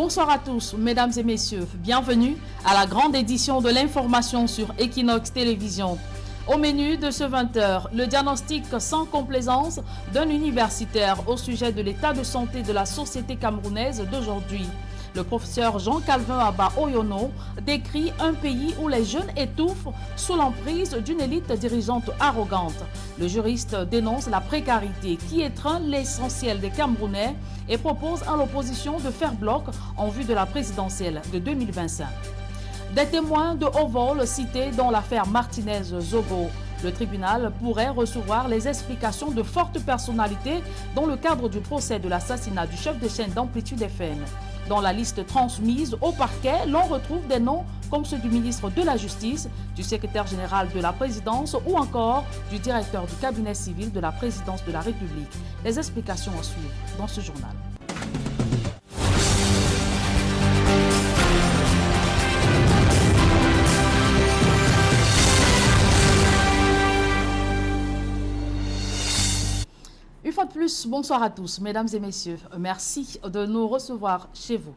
Bonsoir à tous, mesdames et messieurs. Bienvenue à la grande édition de l'information sur Equinox Télévision. Au menu de ce 20h, le diagnostic sans complaisance d'un universitaire au sujet de l'état de santé de la société camerounaise d'aujourd'hui. Le professeur Jean-Calvin Abba Oyono décrit un pays où les jeunes étouffent sous l'emprise d'une élite dirigeante arrogante. Le juriste dénonce la précarité qui étreint l'essentiel des Camerounais et propose à l'opposition de faire bloc en vue de la présidentielle de 2025. Des témoins de haut vol cités dans l'affaire Martinez-Zogo. Le tribunal pourrait recevoir les explications de fortes personnalités dans le cadre du procès de l'assassinat du chef de chaîne d'Amplitude FM. Dans la liste transmise au parquet, l'on retrouve des noms comme ceux du ministre de la Justice, du secrétaire général de la présidence ou encore du directeur du cabinet civil de la présidence de la République. Les explications à suivre dans ce journal. Une fois de plus, bonsoir à tous, mesdames et messieurs. Merci de nous recevoir chez vous.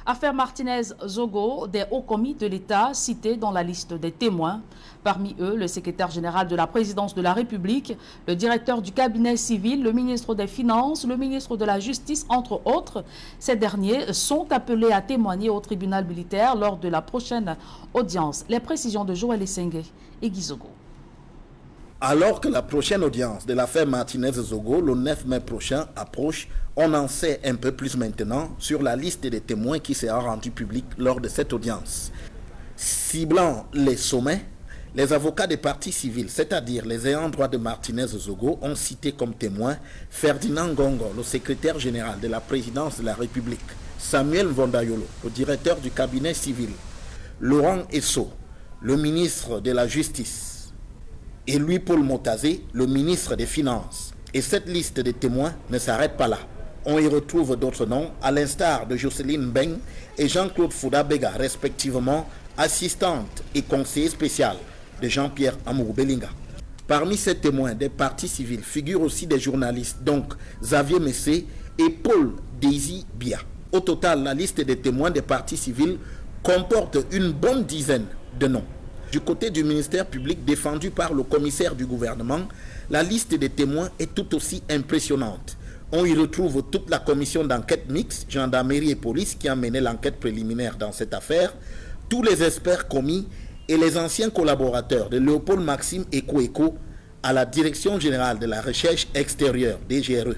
Affaire Martinez-Zogo, des hauts commis de l'État cités dans la liste des témoins. Parmi eux, le secrétaire général de la présidence de la République, le directeur du cabinet civil, le ministre des Finances, le ministre de la Justice, entre autres. Ces derniers sont appelés à témoigner au tribunal militaire lors de la prochaine audience. Les précisions de Joël Essengue et Guy Zogo. Alors que la prochaine audience de l'affaire Martinez-Zogo, le 9 mai prochain, approche, on en sait un peu plus maintenant sur la liste des témoins qui sera rendue publique lors de cette audience. Ciblant les sommets, les avocats des partis civils, c'est-à-dire les ayants droit de Martinez-Zogo, ont cité comme témoins Ferdinand Gongo, le secrétaire général de la présidence de la République, Samuel Vondayolo, le directeur du cabinet civil, Laurent Esso, le ministre de la Justice, et Louis-Paul Motazé, le ministre des Finances. Et cette liste de témoins ne s'arrête pas là. On y retrouve d'autres noms, à l'instar de Jocelyne Beng et Jean-Claude Fouda-Bega, respectivement assistante et conseiller spécial de Jean-Pierre Amourou-Belinga. Parmi ces témoins des partis civils figurent aussi des journalistes, donc Xavier Messé et Paul Daisy Bia. Au total, la liste des témoins des partis civils comporte une bonne dizaine de noms. Du côté du ministère public défendu par le commissaire du gouvernement, la liste des témoins est tout aussi impressionnante. On y retrouve toute la commission d'enquête mixte, gendarmerie et police qui a mené l'enquête préliminaire dans cette affaire, tous les experts commis et les anciens collaborateurs de Léopold Maxime Eko à la Direction générale de la recherche extérieure, DGRE.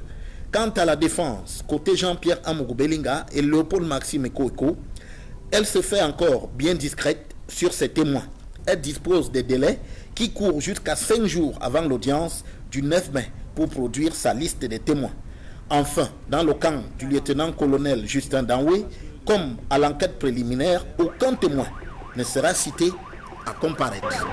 Quant à la défense, côté Jean-Pierre Amourou-Belinga et Léopold Maxime Eko, elle se fait encore bien discrète sur ses témoins. Elle dispose des délais qui courent jusqu'à 5 jours avant l'audience du 9 mai pour produire sa liste des témoins. Enfin, dans le camp du lieutenant-colonel Justin Danoué, comme à l'enquête préliminaire, aucun témoin ne sera cité à comparaître.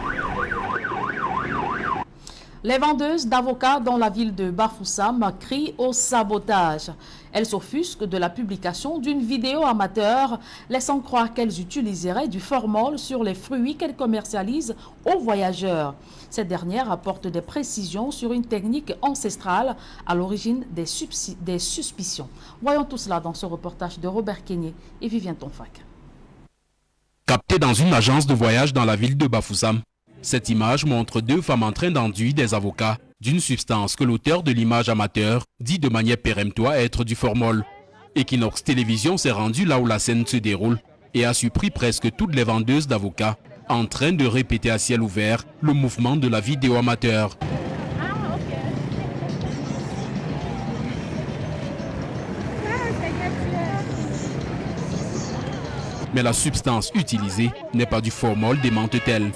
Les vendeuses d'avocats dans la ville de Bafoussam crient au sabotage. Elles s'offusquent de la publication d'une vidéo amateur laissant croire qu'elles utiliseraient du formol sur les fruits qu'elles commercialisent aux voyageurs. Cette dernière apporte des précisions sur une technique ancestrale à l'origine des suspicions. Voyons tout cela dans ce reportage de Robert Kenyé et Vivien Tonfac. Capté dans une agence de voyage dans la ville de Bafoussam, cette image montre deux femmes en train d'enduire des avocats d'une substance que l'auteur de l'image amateur dit de manière péremptoire être du formol. Equinox Télévision s'est rendu là où la scène se déroule et a surpris presque toutes les vendeuses d'avocats en train de répéter à ciel ouvert le mouvement de la vidéo amateur. Mais la substance utilisée n'est pas du formol, démente-t-elle.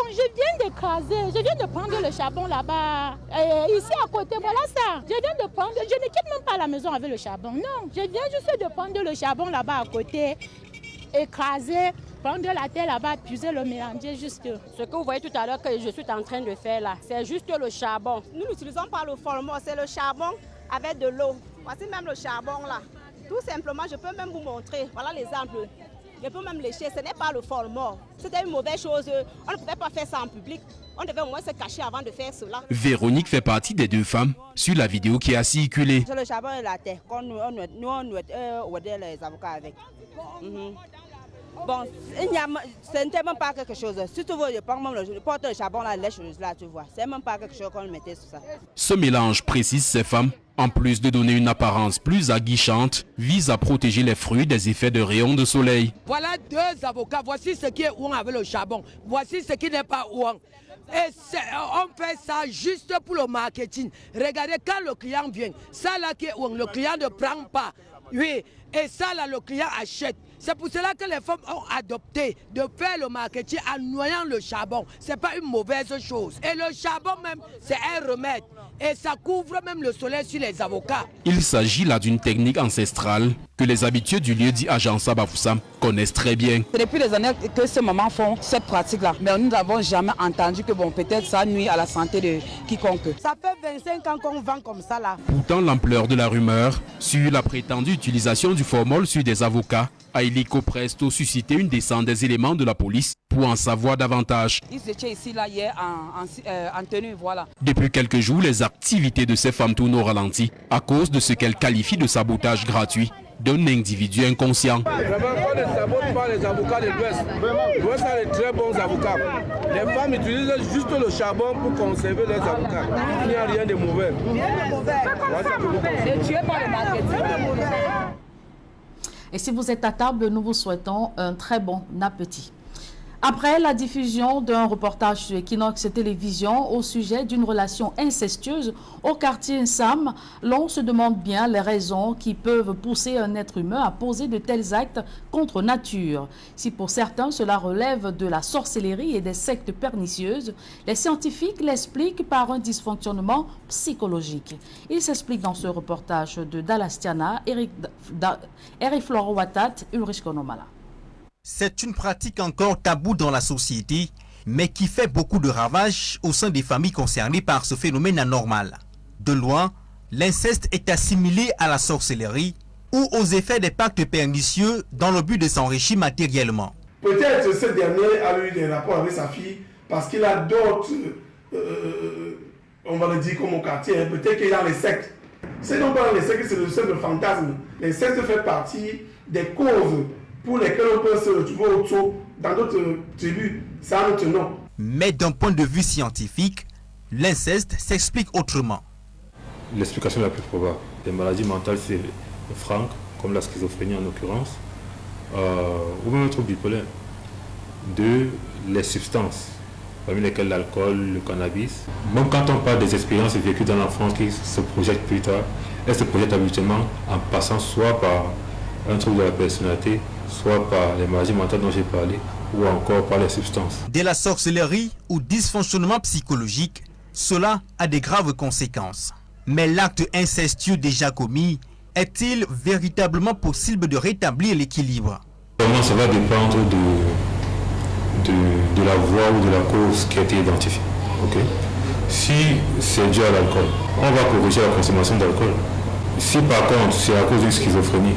Je viens d'écraser, je viens de prendre le charbon là-bas, ici à côté, voilà ça. Je viens de prendre, je ne quitte même pas la maison avec le charbon, non. Je viens juste de prendre le charbon là-bas à côté, écraser, prendre la terre là-bas, puiser le mélanger juste. Ce que vous voyez tout à l'heure que je suis en train de faire là, c'est juste le charbon. Nous n'utilisons pas le formol, c'est le charbon avec de l'eau. Voici même le charbon là. Tout simplement, je peux même vous montrer, voilà l'exemple. je peux même lécher. Ce n'est pas le format. C'était une mauvaise chose. On ne pouvait pas faire ça en public. On devait au moins se cacher avant de faire cela. Véronique fait partie des 2 femmes sur la vidéo qui a circulé. C'est le charbon et la terre. Nous, on les avocats avec. Bon, ce n'est même pas quelque chose. Si tu veux, je porte le charbon là, lèche là, tu vois. C'est même pas quelque chose qu'on mettait sur ça. Ce mélange, précise ces femmes, en plus de donner une apparence plus aguichante, vise à protéger les fruits des effets de rayons de soleil. Voilà 2 avocats. Voici ce qui est ouang avec le charbon. Voici ce qui n'est pas ouang. Et on fait ça juste pour le marketing. Regardez, quand le client vient, ça là qui est ouang, le client ne prend pas. Oui, et ça là, le client achète. C'est pour cela que les femmes ont adopté de faire le marketing en noyant le charbon. Ce n'est pas une mauvaise chose. Et le charbon même, c'est un remède. Et ça couvre même le soleil sur les avocats. Il s'agit là d'une technique ancestrale que les habitués du lieu dit Ajansa Bafoussam connaissent très bien. C'est depuis des années que ces mamans font cette pratique-là. Mais nous n'avons jamais entendu que bon, peut-être ça nuit à la santé de quiconque. Ça fait 25 ans qu'on vend comme ça là. Pourtant, l'ampleur de la rumeur sur la prétendue utilisation du formol sur des avocats a illico presto suscité une descente des éléments de la police pour en savoir davantage. Ils étaient ici là hier en tenue, voilà. Depuis quelques jours, les activités de ces femmes tournent au ralenti à cause de ce qu'elles qualifient de sabotage gratuit d'un individu inconscient. Vraiment, on ne sabote pas les avocats de l'Ouest. L'Ouest a de très bons avocats. Les femmes utilisent juste le charbon pour conserver les avocats. Il n'y a rien de mauvais. Et si vous êtes à table, nous vous souhaitons un très bon appétit. Après la diffusion d'un reportage sur Equinox Télévision au sujet d'une relation incestueuse au quartier Nsam, l'on se demande bien les raisons qui peuvent pousser un être humain à poser de tels actes contre nature. Si pour certains cela relève de la sorcellerie et des sectes pernicieuses, les scientifiques l'expliquent par un dysfonctionnement psychologique. Il s'explique dans ce reportage de Dalastiana, Eric Floro Watat, Ulrich Konomala. C'est une pratique encore taboue dans la société, mais qui fait beaucoup de ravages au sein des familles concernées par ce phénomène anormal. De loin, l'inceste est assimilé à la sorcellerie ou aux effets des pactes pernicieux dans le but de s'enrichir matériellement. Peut-être ce dernier a eu des rapports avec sa fille parce qu'il a d'autres, on va le dire comme au quartier, peut-être qu'il y a les sectes. C'est non pas les sectes, c'est le seul fantasme. Les sectes fait partie des causes pour lesquels on peut se retrouver autour dans d'autres tribus. Ça a notre nom. Mais d'un point de vue scientifique, l'inceste s'explique autrement. L'explication la plus probable des maladies mentales, c'est frank, comme la schizophrénie en l'occurrence, ou même un trouble bipolaire. 2, les substances, parmi lesquelles l'alcool, le cannabis. Même quand on parle des expériences vécues dans l'enfance qui se projettent plus tard, elles se projettent habituellement en passant soit par un trouble de la personnalité, soit par les maladies mentales dont j'ai parlé, ou encore par les substances. De la sorcellerie ou dysfonctionnement psychologique, cela a de graves conséquences. Mais l'acte incestueux déjà commis, est-il véritablement possible de rétablir l'équilibre? Vraiment, ça va dépendre de la voie ou de la cause qui a été identifiée. Okay? Si c'est dû à l'alcool, on va corriger la consommation d'alcool. Si par contre c'est à cause d'une schizophrénie,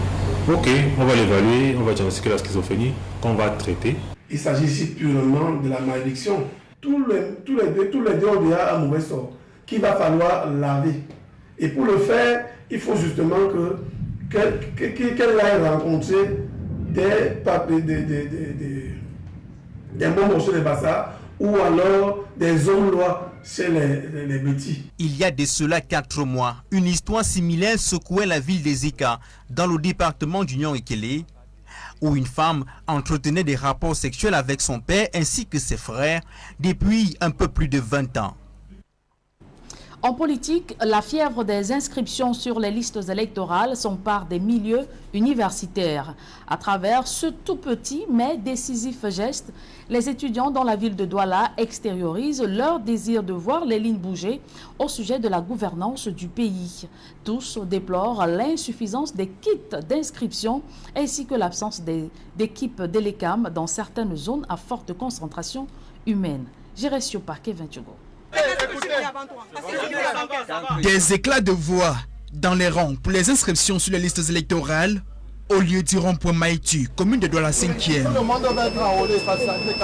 ok, on va l'évaluer, on va diagnostiquer la schizophrénie qu'on va traiter. Il s'agit ici purement de la malédiction. Tous les deux ont déjà un mauvais sort qu'il va falloir laver. Et pour le faire, il faut justement qu'elle aille rencontrer des bons morceaux de bassa ou alors des hommes lois chez les petits. Il y a de cela 4 mois, une histoire similaire secouait la ville des Zika, dans le département d'Union-Ekele, où une femme entretenait des rapports sexuels avec son père ainsi que ses frères depuis un peu plus de 20 ans. En politique, la fièvre des inscriptions sur les listes électorales s'empare des milieux universitaires. À travers ce tout petit mais décisif geste, les étudiants dans la ville de Douala extériorisent leur désir de voir les lignes bouger au sujet de la gouvernance du pays. Tous déplorent l'insuffisance des kits d'inscription ainsi que l'absence d'équipes d'Elecam dans certaines zones à forte concentration humaine. Géresio Parquet 20 Des éclats de voix dans les rangs pour les inscriptions sur les listes électorales, Au lieu du rond-point Maïtu, commune de Douala 5e,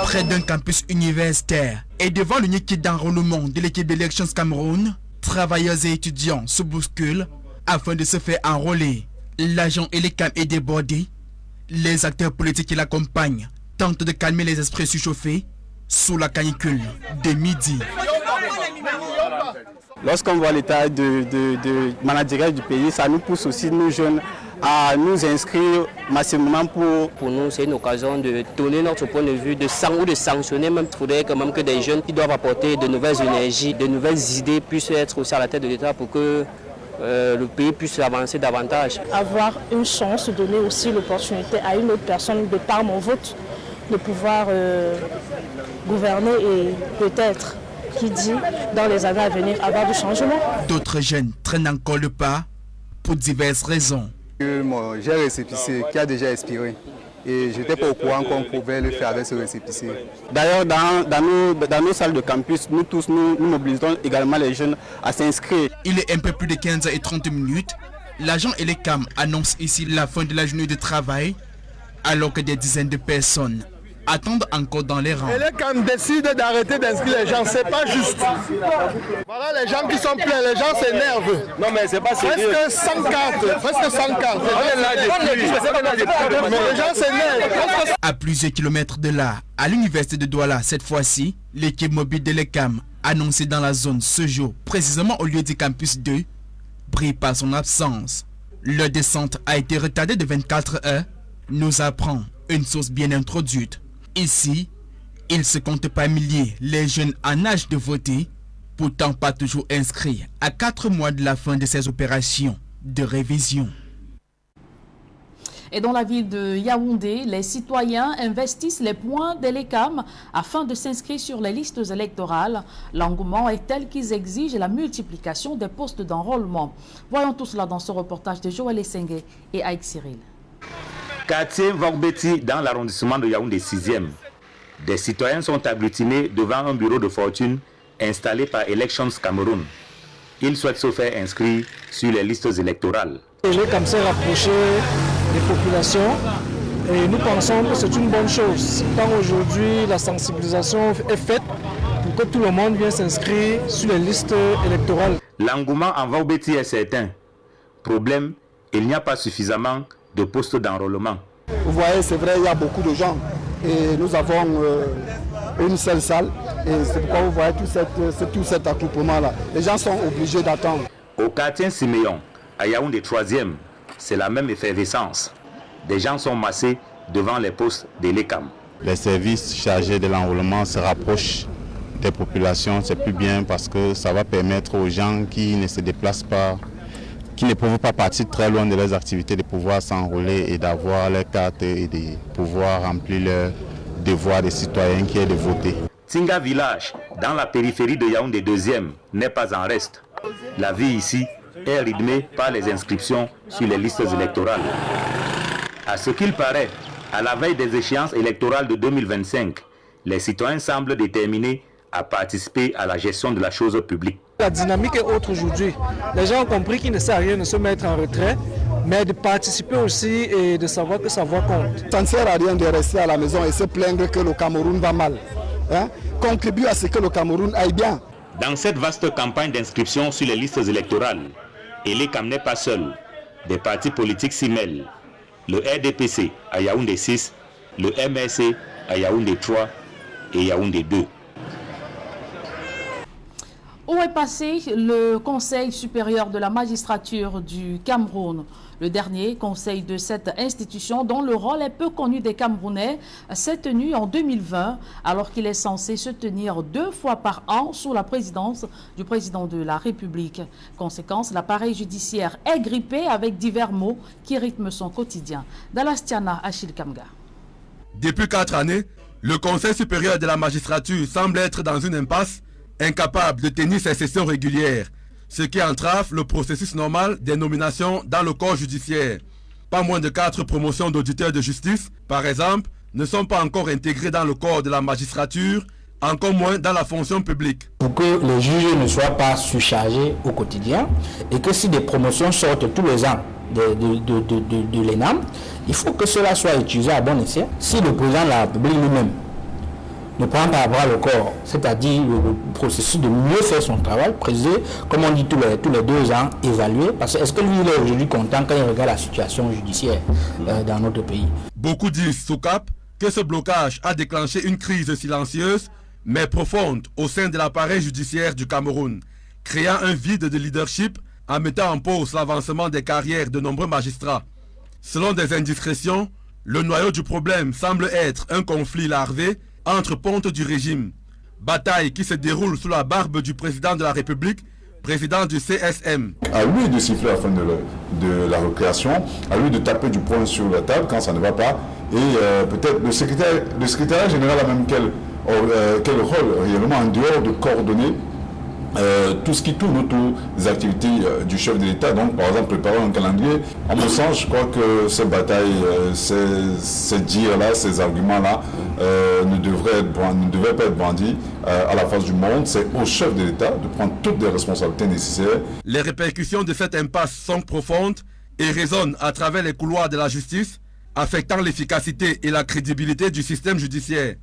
près d'un campus universitaire et devant l'unique d'enrôlement de l'équipe d'Elections Cameroun, travailleurs et étudiants se bousculent afin de se faire enrôler. L'agent Elecam est débordé. Les acteurs politiques qui l'accompagnent tentent de calmer les esprits surchauffés sous la canicule de midi. Lorsqu'on voit l'état de managérial du pays, ça nous pousse aussi, nous jeunes, à nous inscrire massivement pour nous. C'est une occasion de donner notre point de vue, ou de sanctionner. Même il faudrait quand même que des jeunes qui doivent apporter de nouvelles énergies, de nouvelles idées puissent être aussi à la tête de l'État pour que le pays puisse avancer davantage. Avoir une chance, donner aussi l'opportunité à une autre personne, de par mon vote, de pouvoir gouverner et peut-être, qui dit, dans les années à venir, avoir du changement. D'autres jeunes traînent encore le pas pour diverses raisons. J'ai un récépissé qui a déjà expiré et je n'étais pas au courant qu'on pouvait le faire avec ce récépissé. D'ailleurs, dans nos salles de campus, nous tous, nous mobilisons également les jeunes à s'inscrire. Il est un peu plus de 15h30. L'agent Elecam annonce ici la fin de la journée de travail alors que des dizaines de personnes attendent encore dans les rangs. Elecam décide d'arrêter d'inscrire les gens, c'est pas juste. Voilà les gens qui sont pleins, les gens s'énervent. Non mais c'est pas sérieux. Presque 100 cartes. Mais les gens s'énervent. À plusieurs kilomètres de là, à l'université de Douala, cette fois-ci, l'équipe mobile d'Elecam, annoncée dans la zone ce jour, précisément au lieu du campus 2, brille par son absence. Leur descente a été retardée de 24 heures, nous apprend une source bien introduite. Ici, il ne se compte pas milliers les jeunes en âge de voter, pourtant pas toujours inscrits à 4 mois de la fin de ces opérations de révision. Et dans la ville de Yaoundé, les citoyens investissent les points d'Elecam afin de s'inscrire sur les listes électorales. L'engouement est tel qu'ils exigent la multiplication des postes d'enrôlement. Voyons tout cela dans ce reportage de Joël Essengue et Aïk Cyril. Quartier Vogbeti dans l'arrondissement de Yaoundé 6e. Des citoyens sont agglutinés devant un bureau de fortune installé par Elections Cameroun. Ils souhaitent se faire inscrire sur les listes électorales. Elecam s'est rapproché des populations et nous pensons que c'est une bonne chose. Tant aujourd'hui la sensibilisation est faite pour que tout le monde vienne s'inscrire sur les listes électorales. L'engouement en Vogbeti est certain. Problème, il n'y a pas suffisamment de postes d'enrôlement. Vous voyez, c'est vrai, il y a beaucoup de gens et nous avons une seule salle et c'est pourquoi vous voyez tout cet attroupement-là. Les gens sont obligés d'attendre. Au quartier Siméon, à Yaoundé 3e, c'est la même effervescence. Des gens sont massés devant les postes d'Elecam. Les services chargés de l'enrôlement se rapprochent des populations, c'est plus bien parce que ça va permettre aux gens qui ne se déplacent pas, qui ne peuvent pas partir très loin de leurs activités, de pouvoir s'enrôler et d'avoir leur carte et de pouvoir remplir leur devoir de citoyen qui est de voter. Tinga Village, dans la périphérie de Yaoundé 2e, n'est pas en reste. La vie ici est rythmée par les inscriptions sur les listes électorales. À ce qu'il paraît, à la veille des échéances électorales de 2025, les citoyens semblent déterminés à participer à la gestion de la chose publique. La dynamique est autre aujourd'hui. Les gens ont compris qu'il ne sert à rien de se mettre en retrait, mais de participer aussi et de savoir que sa voix compte. Ça ne sert à rien de rester à la maison et se plaindre que le Cameroun va mal. Contribue à ce que le Cameroun aille bien. Dans cette vaste campagne d'inscription sur les listes électorales, Elecam n'est pas seul. Des partis politiques s'y mêlent. Le RDPC à Yaoundé 6, le MRC à Yaoundé 3 et Yaoundé 2. Où est passé le Conseil supérieur de la magistrature du Cameroun? Le dernier conseil de cette institution, dont le rôle est peu connu des Camerounais, s'est tenu en 2020, alors qu'il est censé se tenir 2 fois par an sous la présidence du président de la République. Conséquence, l'appareil judiciaire est grippé avec divers maux qui rythment son quotidien. Dalastiana Achille Kamga. Depuis 4 années, le Conseil supérieur de la magistrature semble être dans une impasse, incapable de tenir ses sessions régulières, ce qui entrave le processus normal des nominations dans le corps judiciaire. Pas moins de 4 promotions d'auditeurs de justice, par exemple, ne sont pas encore intégrées dans le corps de la magistrature, encore moins dans la fonction publique. Pour que les juges ne soient pas surchargés au quotidien et que si des promotions sortent tous les ans de l'ENAM, il faut que cela soit utilisé à bon escient. Si le président de la République lui-même ne prend pas à bras le corps, c'est-à-dire le processus de mieux faire son travail, préciser, comme on dit tous les 2 ans, évaluer, parce que est-ce que lui il est aujourd'hui content quand il regarde la situation judiciaire dans notre pays? Beaucoup disent sous cap que ce blocage a déclenché une crise silencieuse mais profonde au sein de l'appareil judiciaire du Cameroun, créant un vide de leadership en mettant en pause l'avancement des carrières de nombreux magistrats. Selon des indiscrétions, le noyau du problème semble être un conflit larvé entre pontes du régime. Bataille qui se déroule sous la barbe du président de la République, président du CSM. À lui de siffler à la fin de la récréation, à lui de taper du poing sur la table quand ça ne va pas. Et peut-être le secrétaire général a même quel rôle réellement en dehors de coordonner tout ce qui tourne autour des activités du chef de l'État. Donc par exemple préparer un calendrier. En mon sens, je crois que ces batailles, ces dires-là, ces arguments-là ne devraient pas être brandis à la face du monde. C'est au chef de l'État de prendre toutes les responsabilités nécessaires. Les répercussions de cette impasse sont profondes et résonnent à travers les couloirs de la justice, affectant l'efficacité et la crédibilité du système judiciaire.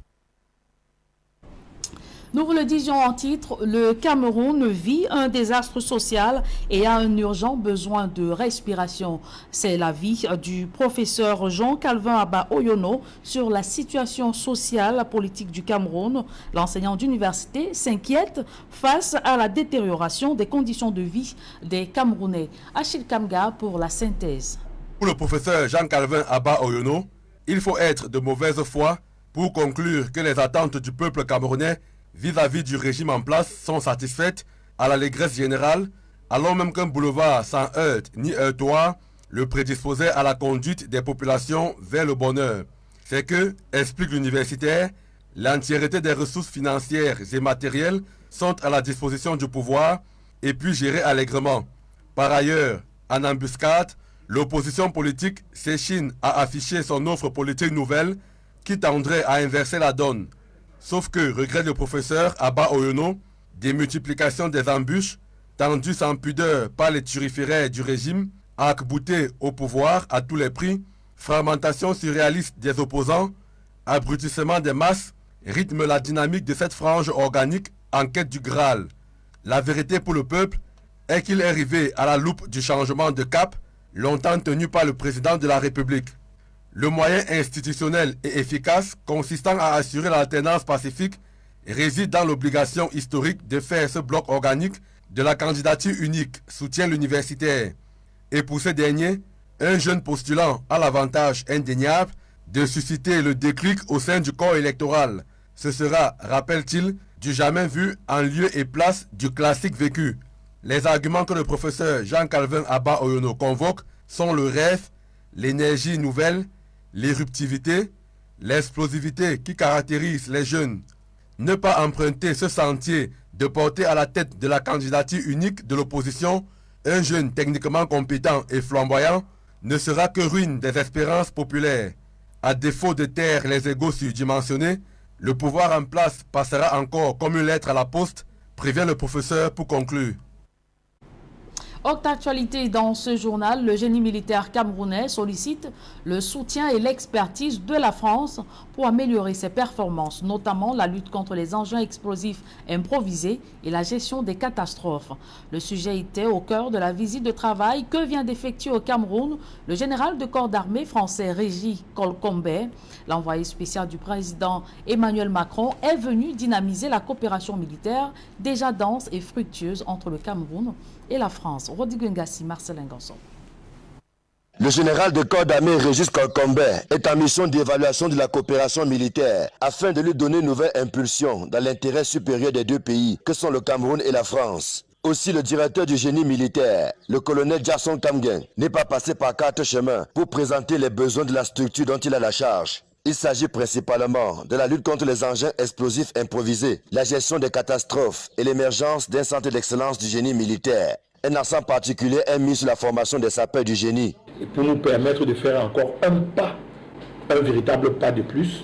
Nous vous le disions en titre, le Cameroun vit un désastre social et a un urgent besoin de respiration. C'est l'avis du professeur Jean-Calvin Abba Oyono sur la situation sociale politique du Cameroun. L'enseignant d'université s'inquiète face à la détérioration des conditions de vie des Camerounais. Achille Kamga pour la synthèse. Pour le professeur Jean-Calvin Abba Oyono, il faut être de mauvaise foi pour conclure que les attentes du peuple camerounais vis-à-vis du régime en place sont satisfaites à l'allégresse générale, alors même qu'un boulevard sans heurte ni heurtoir le prédisposait à la conduite des populations vers le bonheur. C'est que, explique l'universitaire, l'entièreté des ressources financières et matérielles sont à la disposition du pouvoir et puis gérées allègrement. Par ailleurs, en embuscade, l'opposition politique s'échine à afficher son offre politique nouvelle qui tendrait à inverser la donne. Sauf que, regrette le professeur Abba Oyono, des multiplications des embûches, tendues sans pudeur par les turiféraires du régime, arc-boutés au pouvoir à tous les prix, fragmentation surréaliste des opposants, abrutissement des masses, rythme la dynamique de cette frange organique en quête du Graal. La vérité pour le peuple est qu'il est arrivé à la loupe du changement de cap, longtemps tenu par le président de la République. Le moyen institutionnel et efficace consistant à assurer l'alternance pacifique réside dans l'obligation historique de faire ce bloc organique de la candidature unique, soutient l'universitaire. Et pour ce dernier, un jeune postulant a l'avantage indéniable de susciter le déclic au sein du corps électoral. Ce sera, rappelle-t-il, du jamais vu en lieu et place du classique vécu. Les arguments que le professeur Jean-Calvin Abba Oyono convoque sont le rêve, l'énergie nouvelle, l'éruptivité, l'explosivité qui caractérise les jeunes. Ne pas emprunter ce sentier de porter à la tête de la candidature unique de l'opposition un jeune techniquement compétent et flamboyant ne sera que ruine des espérances populaires. À défaut de taire les égos surdimensionnés, le pouvoir en place passera encore comme une lettre à la poste, prévient le professeur pour conclure. Autre actualité dans ce journal, le génie militaire camerounais sollicite le soutien et l'expertise de la France pour améliorer ses performances, notamment la lutte contre les engins explosifs improvisés et la gestion des catastrophes. Le sujet était au cœur de la visite de travail que vient d'effectuer au Cameroun le général de corps d'armée français Régis Colcombet. L'envoyé spécial du président Emmanuel Macron est venu dynamiser la coopération militaire déjà dense et fructueuse entre le Cameroun et la France. Rodrigue Ngassi, Marcelin Ganson. Le général de corps d'armée Régis Colcombet est en mission d'évaluation de la coopération militaire afin de lui donner une nouvelle impulsion dans l'intérêt supérieur des deux pays que sont le Cameroun et la France. Aussi, le directeur du génie militaire, le colonel Jason Kamgen, n'est pas passé par 4 chemins pour présenter les besoins de la structure dont il a la charge. Il s'agit principalement de la lutte contre les engins explosifs improvisés, la gestion des catastrophes et l'émergence d'un centre d'excellence du génie militaire. Un accent particulier est mis sur la formation des sapeurs du génie. Et pour nous permettre de faire encore un véritable pas de plus,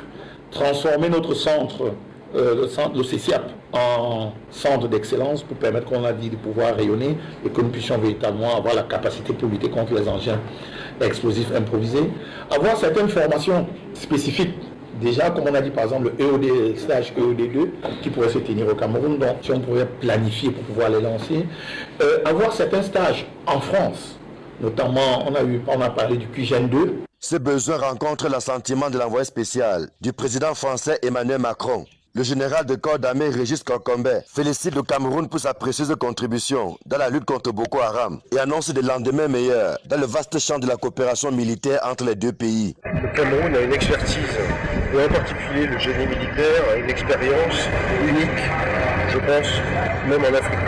transformer notre centre le CCIAP en centre d'excellence pour permettre, qu'on a dit, de pouvoir rayonner et que nous puissions véritablement avoir la capacité pour lutter contre les engins explosifs improvisés. Avoir certaines formations spécifiques. Déjà, comme on a dit par exemple le EOD, stage EOD2 qui pourrait se tenir au Cameroun, donc si on pourrait planifier pour pouvoir les lancer. Avoir certains stages en France, notamment on a parlé du QGEN 2. Ce besoin rencontre l'assentiment de l'envoyé spécial du président français Emmanuel Macron. Le général de corps d'armée Régis Kokombe félicite le Cameroun pour sa précieuse contribution dans la lutte contre Boko Haram et annonce des lendemains meilleurs dans le vaste champ de la coopération militaire entre les deux pays. Le Cameroun a une expertise, et en particulier le génie militaire a une expérience unique, je pense, même en Afrique,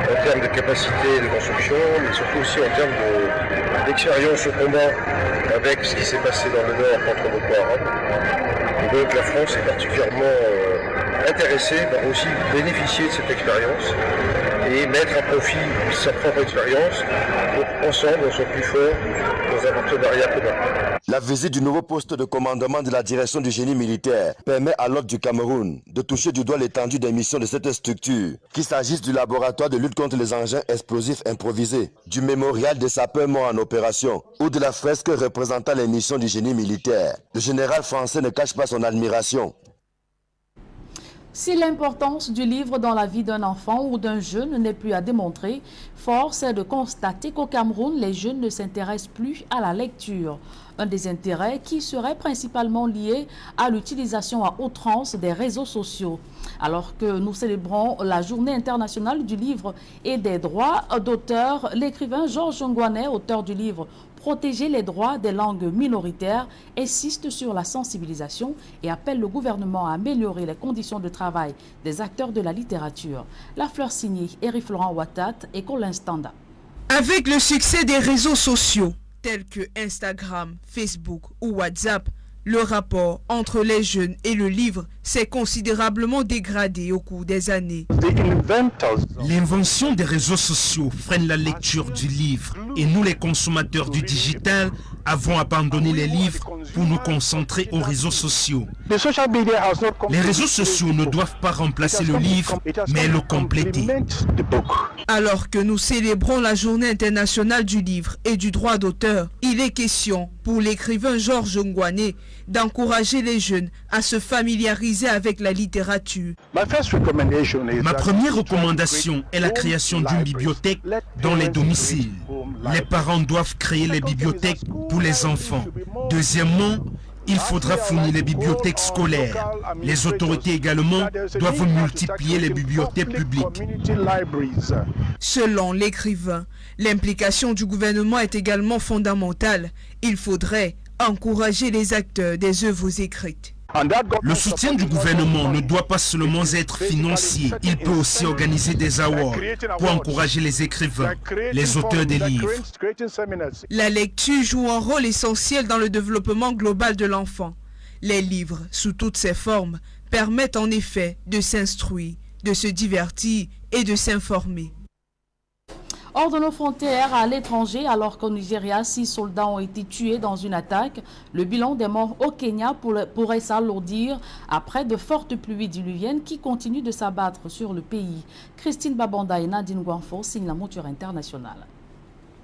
en termes de capacité de construction, mais surtout aussi en termes d'expérience au combat avec ce qui s'est passé dans le Nord contre Boko Haram. Et donc la France est particulièrement intéressée par aussi bénéficier de cette expérience et mettre à profit sa propre expérience pour ensemble on soit plus fort dans un partenariat commun. La visite du nouveau poste de commandement de la direction du génie militaire permet à l'ordre du Cameroun de toucher du doigt l'étendue des missions de cette structure, qu'il s'agisse du laboratoire de lutte contre les engins explosifs improvisés, du mémorial des sapeurs morts en opération ou de la fresque représentant les missions du génie militaire. Le général français ne cache pas son admiration. Si l'importance du livre dans la vie d'un enfant ou d'un jeune n'est plus à démontrer, force est de constater qu'au Cameroun, les jeunes ne s'intéressent plus à la lecture. Un des intérêts qui serait principalement lié à l'utilisation à outrance des réseaux sociaux. Alors que nous célébrons la Journée internationale du livre et des droits d'auteur, l'écrivain Georges Ngouané, auteur du livre Protéger les droits des langues minoritaires, insiste sur la sensibilisation et appelle le gouvernement à améliorer les conditions de travail des acteurs de la littérature. La fleur signée Éric Florent Ouattat et Colin Standa. Avec le succès des réseaux sociaux tels que Instagram, Facebook ou WhatsApp, le rapport entre les jeunes et le livre s'est considérablement dégradé au cours des années. L'invention des réseaux sociaux freine la lecture du livre et nous les consommateurs du digital avons abandonné les livres pour nous concentrer aux réseaux sociaux. Les réseaux sociaux ne doivent pas remplacer le livre mais le compléter. Alors que nous célébrons la Journée internationale du livre et du droit d'auteur, il est question pour l'écrivain Georges Ngouané d'encourager les jeunes à se familiariser avec la littérature. Ma première recommandation est la création d'une bibliothèque dans les domiciles. Les parents doivent créer les bibliothèques pour les enfants. Deuxièmement, il faudra fournir les bibliothèques scolaires. Les autorités également doivent multiplier les bibliothèques publiques. Selon l'écrivain, l'implication du gouvernement est également fondamentale. Il faudrait encourager les acteurs des œuvres écrites. Le soutien du gouvernement ne doit pas seulement être financier. Il peut aussi organiser des awards pour encourager les écrivains, les auteurs des livres. La lecture joue un rôle essentiel dans le développement global de l'enfant. Les livres, sous toutes ses formes, permettent en effet de s'instruire, de se divertir et de s'informer. Hors de nos frontières, à l'étranger, alors qu'au Nigeria, 6 soldats ont été tués dans une attaque, le bilan des morts au Kenya pourrait s'alourdir après de fortes pluies diluviennes qui continuent de s'abattre sur le pays. Christine Babanda et Nadine Guanfo signent la mouture internationale.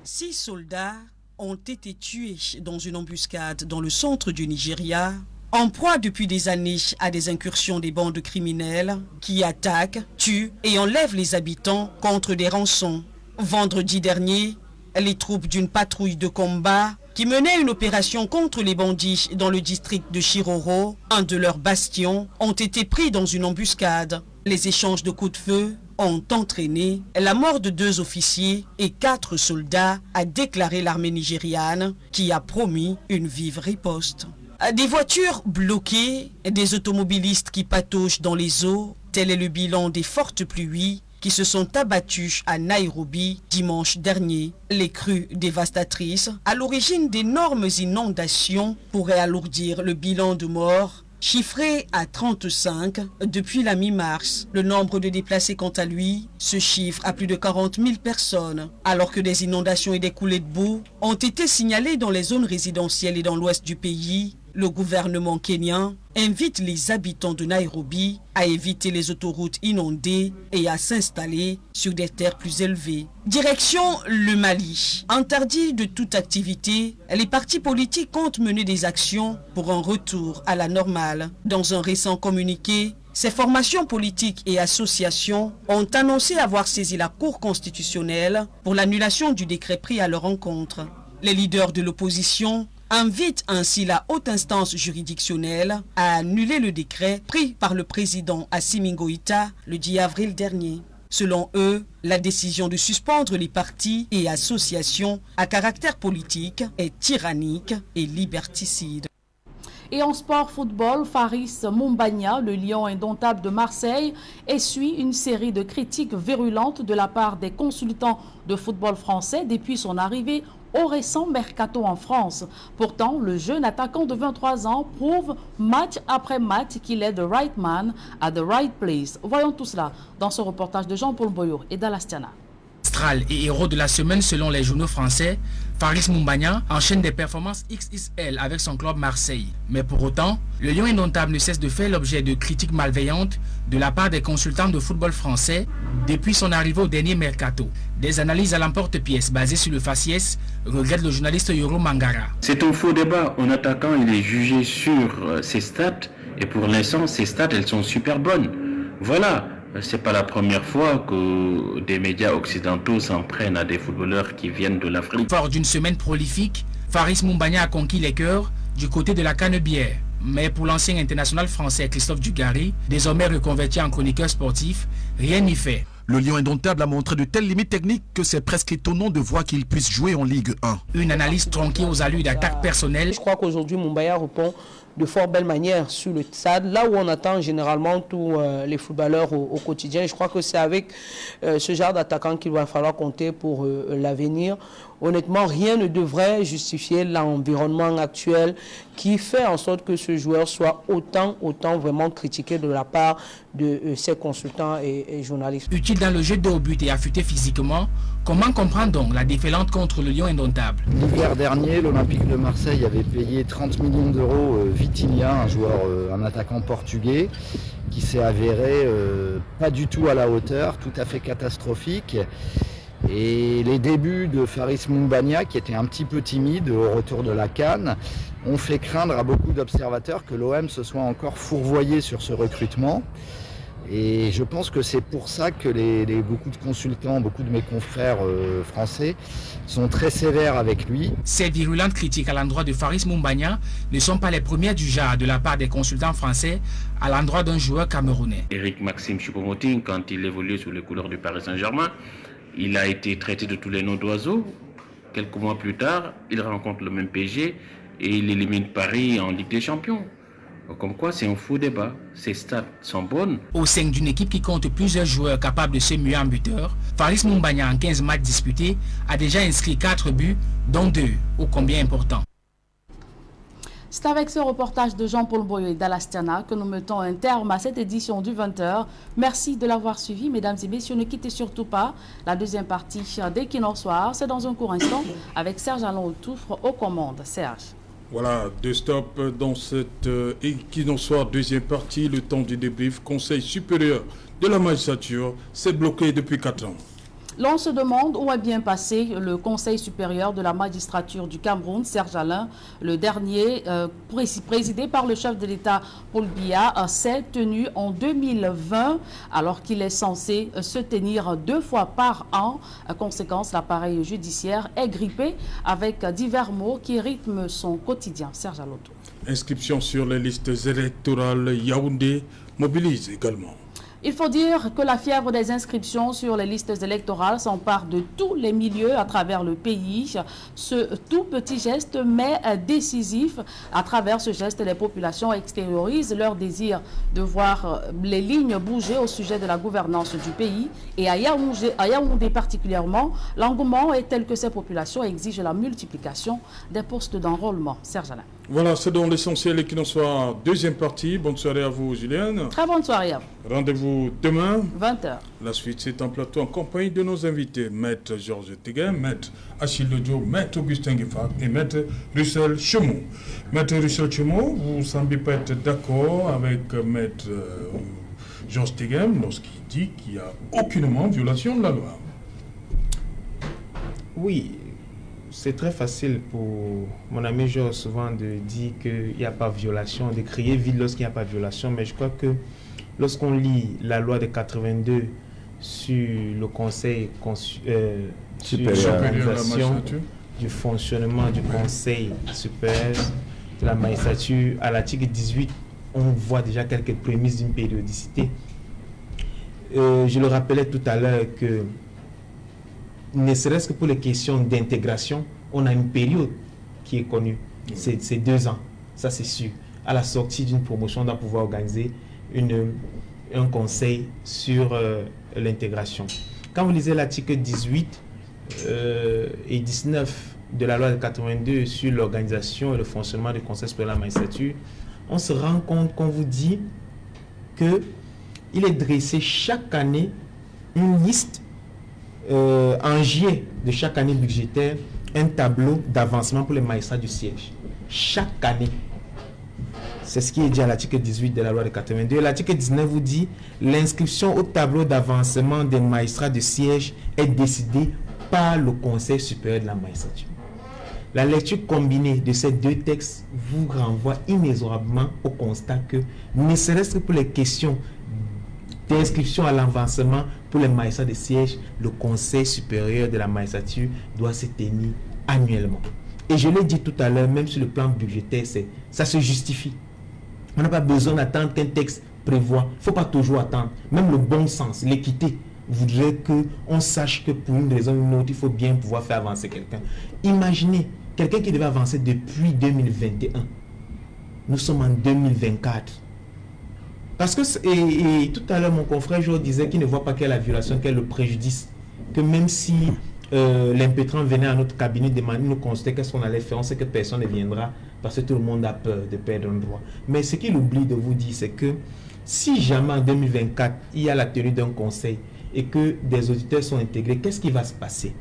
6 soldats ont été tués dans une embuscade dans le centre du Nigeria, en proie depuis des années à des incursions des bandes criminelles qui attaquent, tuent et enlèvent les habitants contre des rançons. Vendredi dernier, les troupes d'une patrouille de combat qui menait une opération contre les bandits dans le district de Shiroro, un de leurs bastions, ont été pris dans une embuscade. Les échanges de coups de feu ont entraîné la mort de 2 officiers et 4 soldats, a déclaré l'armée nigériane qui a promis une vive riposte. Des voitures bloquées, des automobilistes qui pataugent dans les eaux, tel est le bilan des fortes pluies qui se sont abattus à Nairobi dimanche dernier. Les crues dévastatrices, à l'origine d'énormes inondations, pourraient alourdir le bilan de morts, chiffré à 35 depuis la mi-mars. Le nombre de déplacés, quant à lui, se chiffre à plus de 40 000 personnes, alors que des inondations et des coulées de boue ont été signalées dans les zones résidentielles et dans l'ouest du pays. Le gouvernement kenyan invite les habitants de Nairobi à éviter les autoroutes inondées et à s'installer sur des terres plus élevées. Direction le Mali. Interdit de toute activité, les partis politiques comptent mener des actions pour un retour à la normale. Dans un récent communiqué, ces formations politiques et associations ont annoncé avoir saisi la Cour constitutionnelle pour l'annulation du décret pris à leur encontre. Les leaders de l'opposition invitent ainsi la haute instance juridictionnelle à annuler le décret pris par le président Assimi Goïta le 10 avril dernier. Selon eux, la décision de suspendre les partis et associations à caractère politique est tyrannique et liberticide. Et en sport football, Faris Moumbagna, le lion indomptable de Marseille, essuie une série de critiques virulentes de la part des consultants de football français depuis son arrivée au récent mercato en France. Pourtant, le jeune attaquant de 23 ans prouve match après match qu'il est the right man at the right place. Voyons tout cela dans ce reportage de Jean-Paul Boyo et Dalastiana. Astral et héros de la semaine selon les journaux français, Faris Moumbagna enchaîne des performances XXL avec son club Marseille. Mais pour autant, le lion indomptable ne cesse de faire l'objet de critiques malveillantes de la part des consultants de football français depuis son arrivée au dernier mercato. Des analyses à l'emporte-pièce basées sur le faciès, regrette le journaliste Yoro Mangara. C'est un faux débat. En attaquant, il est jugé sur ses stats et pour l'instant, ses stats, elles sont super bonnes. Voilà. C'est pas la première fois que des médias occidentaux s'en prennent à des footballeurs qui viennent de l'Afrique. Fort d'une semaine prolifique, Faris Moumbagna a conquis les cœurs du côté de la Canebière. Mais pour l'ancien international français Christophe Dugarry, désormais reconverti en chroniqueur sportif, rien n'y fait. Le lion indomptable a montré de telles limites techniques que c'est presque étonnant de voir qu'il puisse jouer en Ligue 1. Une analyse tronquée aux allures d'attaque personnelle. Je crois qu'aujourd'hui Moumbagna répond de fort belle manière sur le stade, là où on attend généralement tous les footballeurs au quotidien. Je crois que c'est avec ce genre d'attaquant qu'il va falloir compter pour l'avenir. Honnêtement, rien ne devrait justifier l'environnement actuel qui fait en sorte que ce joueur soit autant vraiment critiqué de la part de ses consultants et journalistes. Utile dans le jeu de haut but et affûté physiquement, comment comprendre donc la déferlante contre le lion indomptable? L'hiver dernier, l'Olympique de Marseille avait payé 30 millions d'euros Vitinha, un attaquant portugais, qui s'est avéré pas du tout à la hauteur, tout à fait catastrophique. Et les débuts de Faris Moumbagna, qui était un petit peu timide au retour de la CAN, ont fait craindre à beaucoup d'observateurs que l'OM se soit encore fourvoyé sur ce recrutement. Et je pense que c'est pour ça que beaucoup de consultants, beaucoup de mes confrères français sont très sévères avec lui. Ces virulentes critiques à l'endroit de Faris Moumbagna ne sont pas les premières du genre de la part des consultants français à l'endroit d'un joueur camerounais. Éric Maxime Choupo-Moting, quand il évoluait sous les couleurs du Paris Saint-Germain, il a été traité de tous les noms d'oiseaux. Quelques mois plus tard, il rencontre le même PSG et il élimine Paris en Ligue des Champions. Comme quoi, c'est un faux débat. Ses stats sont bonnes. Au sein d'une équipe qui compte plusieurs joueurs capables de se muer en buteur, Faris Moumbagna, en 15 matchs disputés, a déjà inscrit 4 buts, dont 2 ô combien importants. C'est avec ce reportage de Jean-Paul Boyo et Dalastiana que nous mettons un terme à cette édition du 20h. Merci de l'avoir suivi, mesdames et messieurs. Ne quittez surtout pas la deuxième partie d'Equinox Soir. C'est dans un court instant avec Serge Alain-Outoufre aux commandes. Serge. Voilà, deux stops dans cette Equinox Soir deuxième partie. Le temps du débrief. Conseil supérieur de la magistrature s'est bloqué depuis 4 ans. L'on se demande où est bien passé le Conseil supérieur de la magistrature du Cameroun, Serge Alain. Le dernier, présidé par le chef de l'État, Paul Biya, s'est tenu en 2020, alors qu'il est censé se tenir 2 fois par an. Conséquence, l'appareil judiciaire est grippé avec divers mots qui rythment son quotidien. Serge Alain. Inscription sur les listes électorales, Yaoundé mobilise également. Il faut dire que la fièvre des inscriptions sur les listes électorales s'empare de tous les milieux à travers le pays. Ce tout petit geste, mais décisif, à travers ce geste, les populations extériorisent leur désir de voir les lignes bouger au sujet de la gouvernance du pays. Et à Yaoundé particulièrement, l'engouement est tel que ces populations exigent la multiplication des postes d'enrôlement. Serge Alain. Voilà, c'est donc l'essentiel qui nous soit deuxième partie. Bonne soirée à vous, Julienne. Très bonne soirée à vous. Rendez-vous demain. 20h. La suite, c'est un plateau en compagnie de nos invités. Maître Georges Teguin, Maître Achille Ledio, Maître Augustin Gueffard et Maître Russell Chemot. Maître Russell Chemot, vous ne semblez pas être d'accord avec Maître Georges Teguin lorsqu'il dit qu'il n'y a aucunement violation de la loi. Oui. C'est très facile pour mon ami Georges souvent de dire qu'il n'y a pas de violation, de crier vide lorsqu'il n'y a pas de violation, mais je crois que lorsqu'on lit la loi de 82 sur le conseil supérieur du fonctionnement du conseil supérieur de la magistrature, à l'article 18, on voit déjà quelques prémices d'une périodicité. Je le rappelais tout à l'heure que ne serait-ce que pour les questions d'intégration, on a une période qui est connue. C'est 2 ans, ça c'est sûr. À la sortie d'une promotion, on doit pouvoir organiser un conseil sur l'intégration. Quand vous lisez l'article 18 et 19 de la loi de 82 sur l'organisation et le fonctionnement du conseil supérieur de la magistrature, on se rend compte qu'on vous dit qu'il est dressé chaque année une liste en juillet de chaque année budgétaire, un tableau d'avancement pour les magistrats du siège. Chaque année. C'est ce qui est dit à l'article 18 de la loi de 82. L'article 19 vous dit l'inscription au tableau d'avancement des magistrats du siège est décidée par le Conseil supérieur de la magistrature. La lecture combinée de ces 2 textes vous renvoie inexorablement au constat que, ne serait-ce que pour les questions d'inscription à l'avancement pour les magistrats de siège, le Conseil supérieur de la magistrature doit se tenir annuellement. Et je l'ai dit tout à l'heure, même sur le plan budgétaire, ça se justifie. On n'a pas besoin d'attendre qu'un texte prévoit. Il ne faut pas toujours attendre. Même le bon sens, l'équité, voudrait qu'on sache que pour une raison ou une autre, il faut bien pouvoir faire avancer quelqu'un. Imaginez, quelqu'un qui devait avancer depuis 2021. Nous sommes en 2024. Parce que, et tout à l'heure, mon confrère Joe disait qu'il ne voit pas quelle est la violation, quel est le préjudice. Que même si l'impétrant venait à notre cabinet demander, nous constater qu'est-ce qu'on allait faire, on sait que personne ne viendra parce que tout le monde a peur de perdre un droit. Mais ce qu'il oublie de vous dire, c'est que si jamais en 2024, il y a la tenue d'un conseil et que des auditeurs sont intégrés, qu'est-ce qui va se passer?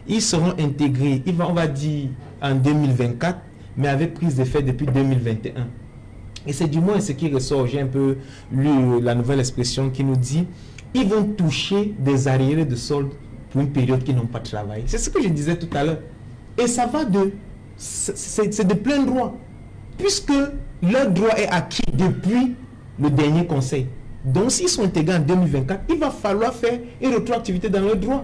Ils seront intégrés, on va dire en 2024, mais avec prise d'effet depuis 2021. Et c'est du moins ce qui ressort. J'ai un peu lu la nouvelle expression qui nous dit ils vont toucher des arriérés de solde pour une période qu'ils n'ont pas travaillé. C'est ce que je disais tout à l'heure. Et ça va c'est de plein droit, puisque leur droit est acquis depuis le dernier conseil. Donc s'ils sont intégrés en 2024, il va falloir faire une rétroactivité dans leur droit.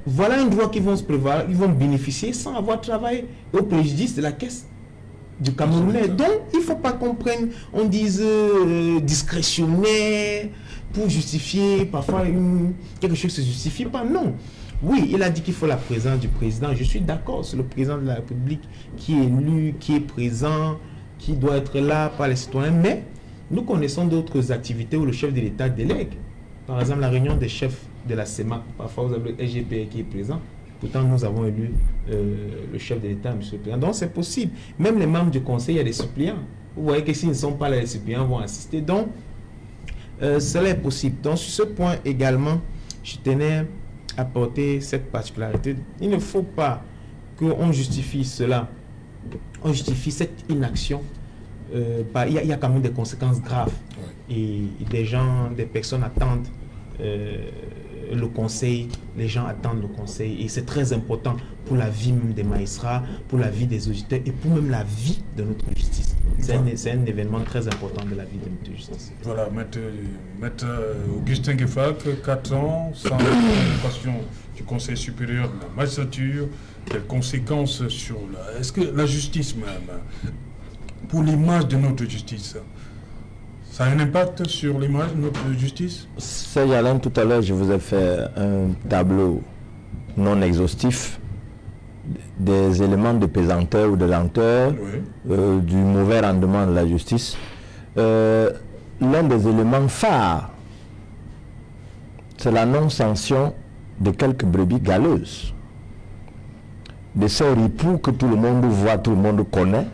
Voilà un droit qu'ils vont se prévoir, ils vont bénéficier sans avoir travaillé, au préjudice de la caisse du Camerounais. Donc il ne faut pas qu'on prenne, on dise discrétionnaire pour justifier parfois quelque chose qui ne se justifie pas. Non. Oui, il a dit qu'il faut la présence du président. Je suis d'accord, c'est le président de la République qui est élu, qui est présent, qui doit être là par les citoyens. Mais nous connaissons d'autres activités où le chef de l'État délègue. Par exemple, la réunion des chefs de la CEMAC. Parfois, vous avez le SGPR qui est présent. Pourtant, nous avons élu le chef de l'État, M. le Président. Donc, c'est possible. Même les membres du Conseil, il y a des suppléants. Vous voyez que s'ils ne sont pas là, les suppléants vont assister. Donc, cela est possible. Donc, sur ce point également, je tenais à apporter cette particularité. Il ne faut pas qu'on justifie cela. On justifie cette inaction. Il y a quand même des conséquences graves. Et des personnes attendent le conseil, les gens attendent le conseil et c'est très important pour la vie même des magistrats, pour la vie des auditeurs et pour même la vie de notre justice. C'est un événement très important de la vie de notre justice. Voilà, Maître Augustin Gueffard, 4 ans sans participation du Conseil supérieur de la magistrature, quelles conséquences sur est-ce que la justice même, pour l'image de notre justice, ça a un impact sur l'image de notre justice? C'est Alain, tout à l'heure, je vous ai fait un tableau non exhaustif des éléments de pesanteur ou de lenteur, du mauvais rendement de la justice. L'un des éléments phares, c'est la non-sanction de quelques brebis galeuses, de ces ripoux que tout le monde voit, tout le monde connaît,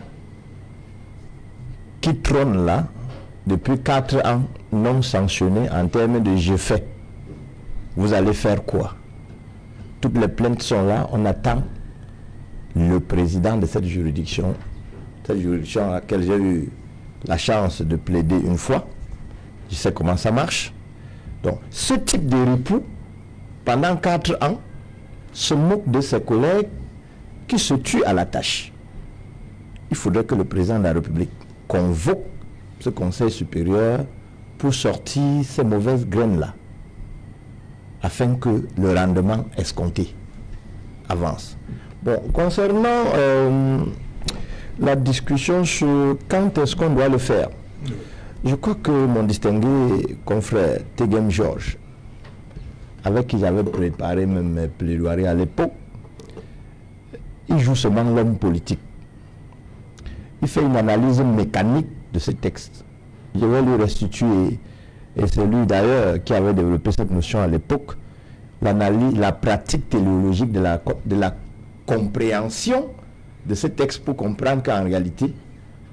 qui trône là depuis 4 ans non sanctionné en termes de je fais. Vous allez faire quoi? Toutes les plaintes sont là, on attend le président de cette juridiction à laquelle j'ai eu la chance de plaider une fois. Je sais comment ça marche. Donc, ce type de ripoux, pendant 4 ans, se moque de ses collègues qui se tuent à la tâche. Il faudrait que le président de la République convoque ce Conseil supérieur pour sortir ces mauvaises graines-là, afin que le rendement escompté avance. Bon, concernant la discussion sur quand est-ce qu'on doit le faire, je crois que mon distingué confrère Tegem Georges, avec qui j'avais préparé même mes plaidoiries à l'époque, il joue seulement l'homme politique. Il fait une analyse mécanique de ce texte. Je vais lui restituer, et c'est lui d'ailleurs qui avait développé cette notion à l'époque, l'analyse, la pratique téléologique de la compréhension de ce texte pour comprendre qu'en réalité,